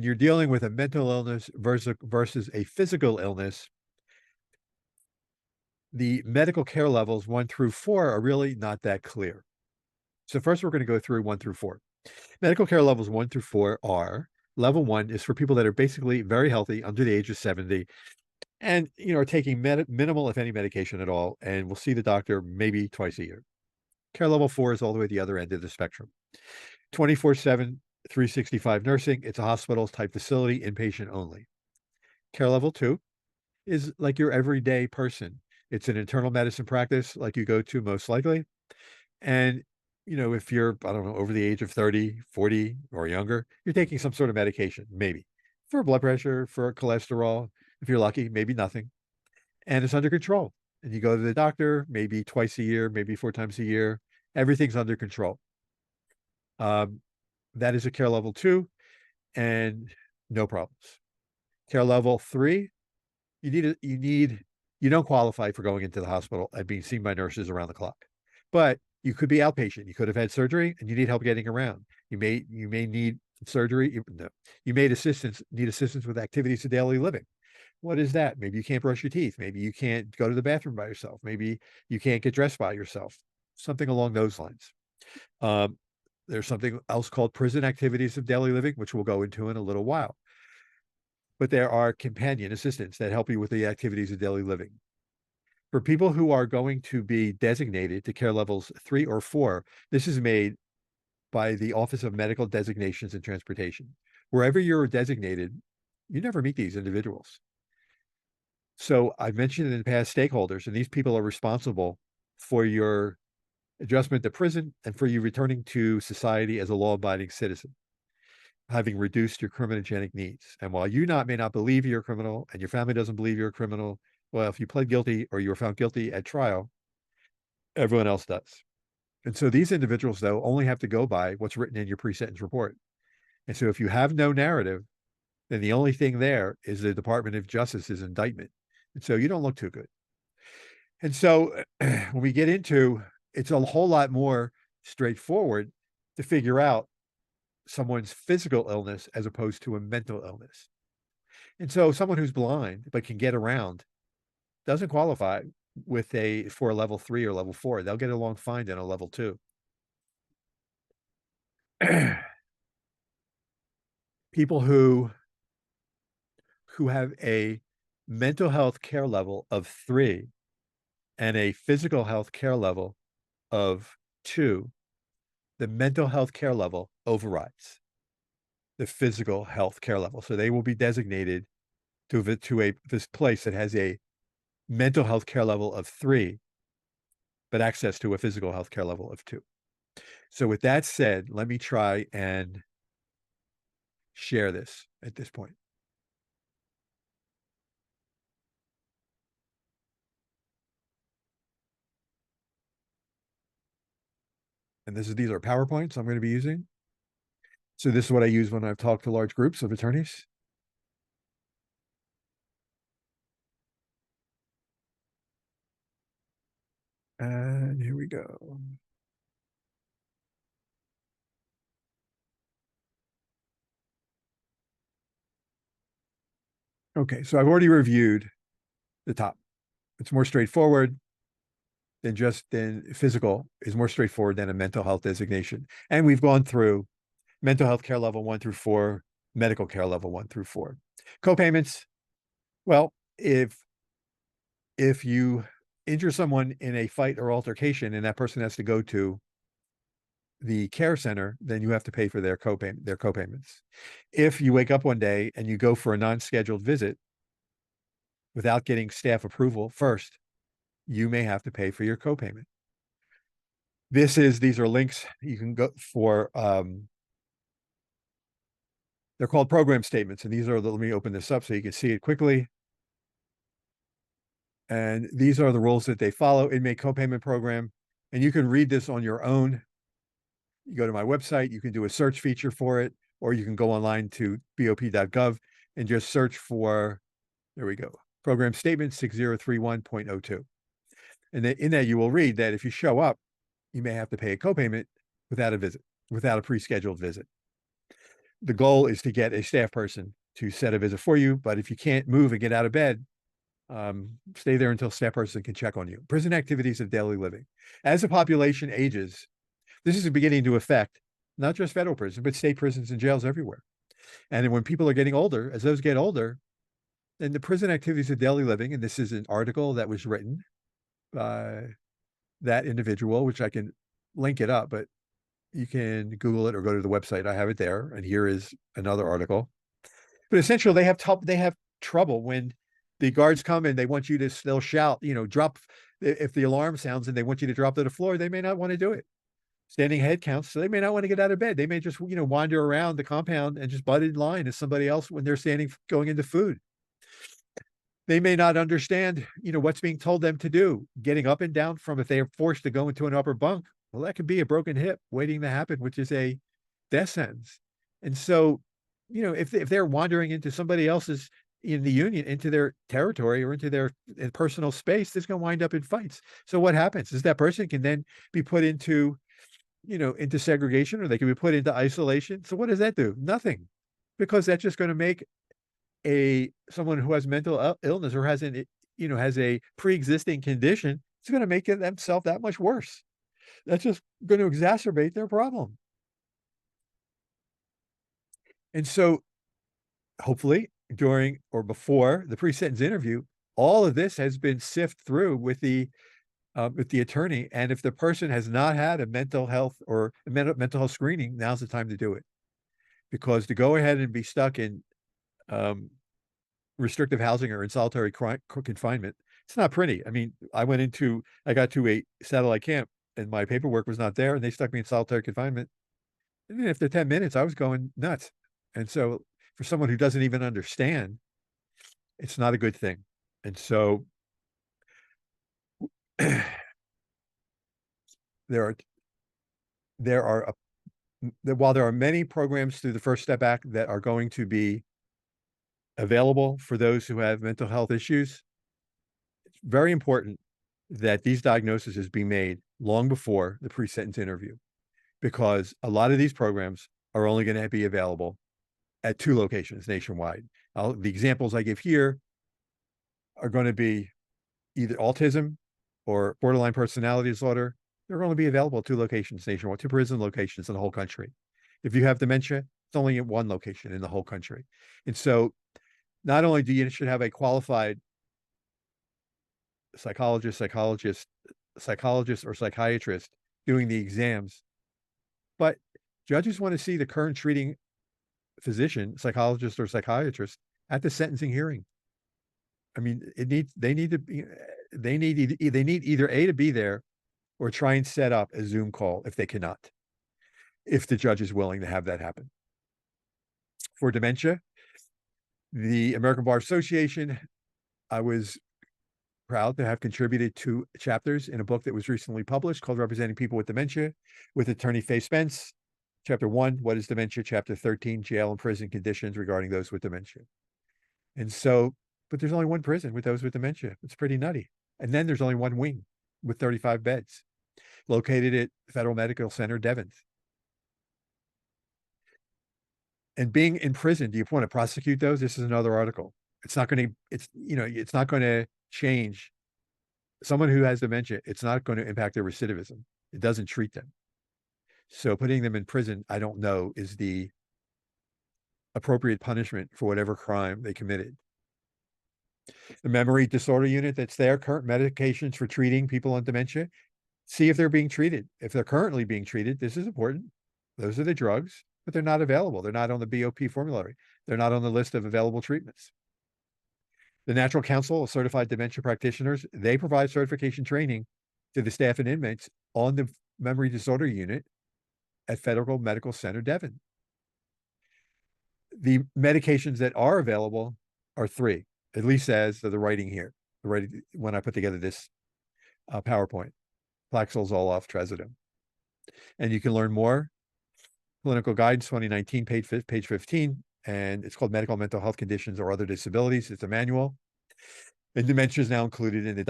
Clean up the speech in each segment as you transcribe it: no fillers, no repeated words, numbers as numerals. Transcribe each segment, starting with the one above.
you're dealing with a mental illness versus a physical illness, the medical care levels 1 through 4 are really not that clear. So first we're going to go through 1 through 4. Medical care levels 1 through 4 are: level 1 is for people that are basically very healthy under the age of 70 and are taking minimal, if any, medication at all, and will see the doctor maybe twice a year. Care level 4 is all the way at the other end of the spectrum. 24/7, 365 nursing. It's a hospital type facility, inpatient only. Care level 2 is like your everyday person. It's an internal medicine practice like you go to most likely. And, if you're, I don't know, over the age of 30, 40 or younger, you're taking some sort of medication, maybe for blood pressure, for cholesterol. If you're lucky, maybe nothing. And it's under control. And you go to the doctor maybe twice a year, maybe 4 times a year. Everything's under control. That is a care level 2 and no problems. Care level 3, you don't qualify for going into the hospital and being seen by nurses around the clock. But you could be outpatient. You could have had surgery and you need help getting around. You may need surgery. No, you need assistance with activities of daily living. What is that? Maybe you can't brush your teeth. Maybe you can't go to the bathroom by yourself. Maybe you can't get dressed by yourself. Something along those lines. There's something else called prison activities of daily living, which we'll go into in a little while. But there are companion assistants that help you with the activities of daily living. For people who are going to be designated to care levels 3 or 4, this is made by the Office of Medical Designations and Transportation. Wherever you're designated, you never meet these individuals. So I've mentioned in the past stakeholders, and these people are responsible for your adjustment to prison and for you returning to society as a law-abiding citizen, having reduced your criminogenic needs. And while you may not believe you're a criminal and your family doesn't believe you're a criminal, well, if you pled guilty or you were found guilty at trial, everyone else does. And so these individuals, though, only have to go by what's written in your pre-sentence report. And so if you have no narrative, then the only thing there is the Department of Justice's indictment. And so you don't look too good. And so when we get into, it's a whole lot more straightforward to figure out someone's physical illness as opposed to a mental illness. And so someone who's blind but can get around doesn't qualify for a level 3 or level 4. They'll get along fine in a level 2. People who have a mental health care level of 3 and a physical health care level of 2, the mental health care level overrides the physical health care level. So they will be designated to this place that has a mental health care level of 3, but access to a physical health care level of 2. So with that said, let me try and share this at this point. And these are PowerPoints I'm going to be using. So this is what I use when I've talked to large groups of attorneys. And here we go. Okay, so I've already reviewed the top. It's more straightforward than physical is more straightforward than a mental health designation. And we've gone through mental health care level 1 through 4, medical care level 1 through 4. Copayments, well, if you injure someone in a fight or altercation and that person has to go to the care center, then you have to pay for their copayments. If you wake up one day and you go for a non-scheduled visit without getting staff approval first, you may have to pay for your copayment. These are links you can go for. They're called program statements, and let me open this up so you can see it quickly. And these are the rules that they follow. Inmate copayment program, and you can read this on your own. You go to my website, you can do a search feature for it, or you can go online to bop.gov and just search for, there we go, program statement 6031.02. And in that you will read that if you show up, you may have to pay a copayment without a pre-scheduled visit. the goal is to get a staff person to set a visit for you. But if you can't move and get out of bed, stay there until staff person can check on you. Prison activities of daily living. As the population ages, this is beginning to affect not just federal prisons, but state prisons and jails everywhere. And then when people are getting older, as those get older, then the prison activities of daily living, and this is an article that was written by that individual, which I can link it up, but you can Google it or go to the website. I have it there. And here is another article. But essentially, they have trouble when the guards come and they want you to, they'll shout, drop, if the alarm sounds and they want you to drop to the floor, they may not want to do it. Standing head counts, so they may not want to get out of bed. They may just, wander around the compound and just butt in line as somebody else when they're standing, going into food. They may not understand, what's being told them to do, getting up and down from, if they are forced to go into an upper bunk. Well, that could be a broken hip waiting to happen, which is a death sentence. And so, if they're wandering into somebody else's, in the union, into their territory or into their personal space, that's going to wind up in fights. So what happens is that person can then be put into, into segregation, or they can be put into isolation. So what does that do? Nothing, because that's just going to make someone who has mental illness or has has a pre-existing condition, it's going to make themselves that much worse. That's just going to exacerbate their problem. And so hopefully during or before the pre-sentence interview, all of this has been sifted through with the attorney. And if the person has not had a mental health or a mental health screening, now's the time to do it. Because to go ahead and be stuck in restrictive housing or in solitary confinement, it's not pretty. I mean, I got to a satellite camp and my paperwork was not there and they stuck me in solitary confinement. And then after 10 minutes, I was going nuts. And so for someone who doesn't even understand, it's not a good thing. And so while there are many programs through the First Step Act that are going to be available for those who have mental health issues, it's very important that these diagnoses be made long before the pre-sentence interview, because a lot of these programs are only going to be available at 2 locations nationwide. The examples I give here are going to be either autism or borderline personality disorder. They're going to be available at 2 locations nationwide, 2 prison locations in the whole country. If you have dementia, it's only at 1 location in the whole country. And so not only should have a qualified psychologist or psychiatrist doing the exams, but judges want to see the current treating physician, psychologist or psychiatrist at the sentencing hearing. I mean, they need either A, to be there, or try and set up a Zoom call if they cannot, if the judge is willing to have that happen. For dementia, the American Bar Association, I was proud to have contributed 2 chapters in a book that was recently published called Representing People with Dementia, with attorney Faye Spence. Chapter 1, What is Dementia? Chapter 13, Jail and Prison Conditions Regarding Those with Dementia. And so, but there's only 1 prison with those with dementia. It's pretty nutty. And then there's only 1 wing with 35 beds located at Federal Medical Center, Devon. And being in prison, do you want to prosecute those? This is another article. It's not going to change someone who has dementia. It's not going to impact their recidivism. It doesn't treat them. So putting them in prison, I don't know, is the appropriate punishment for whatever crime they committed. The memory disorder unit that's there, current medications for treating people on dementia, see if they're being treated. If they're currently being treated, this is important. Those are the drugs, but they're not available. They're not on the BOP formulary. They're not on the list of available treatments. The National Council of Certified Dementia Practitioners, they provide certification training to the staff and inmates on the memory disorder unit at Federal Medical Center, Devon. The medications that are available are 3, at least as the writing here, when I put together this PowerPoint: Paxil, Zoloft, Trazodone. And you can learn more. Clinical Guidance 2019, page 15, and it's called Medical and Mental Health Conditions or Other Disabilities. It's a manual. And dementia is now included in the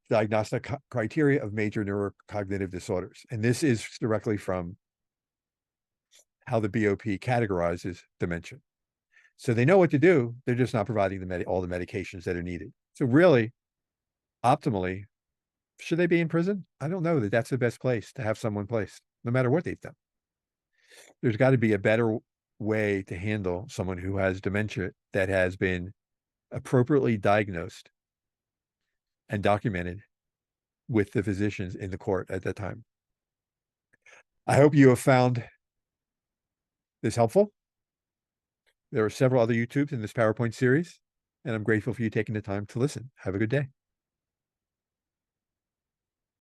diagnostic criteria of major neurocognitive disorders. And this is directly from how the BOP categorizes dementia. So they know what to do. They're just not providing all the medications that are needed. So really, optimally, should they be in prison? I don't know that that's the best place to have someone placed, no matter what they've done. There's got to be a better way to handle someone who has dementia that has been appropriately diagnosed and documented with the physicians in the court at that time. I hope you have found this helpful. There are several other YouTubes in this PowerPoint series, and I'm grateful for you taking the time to listen. Have a good day.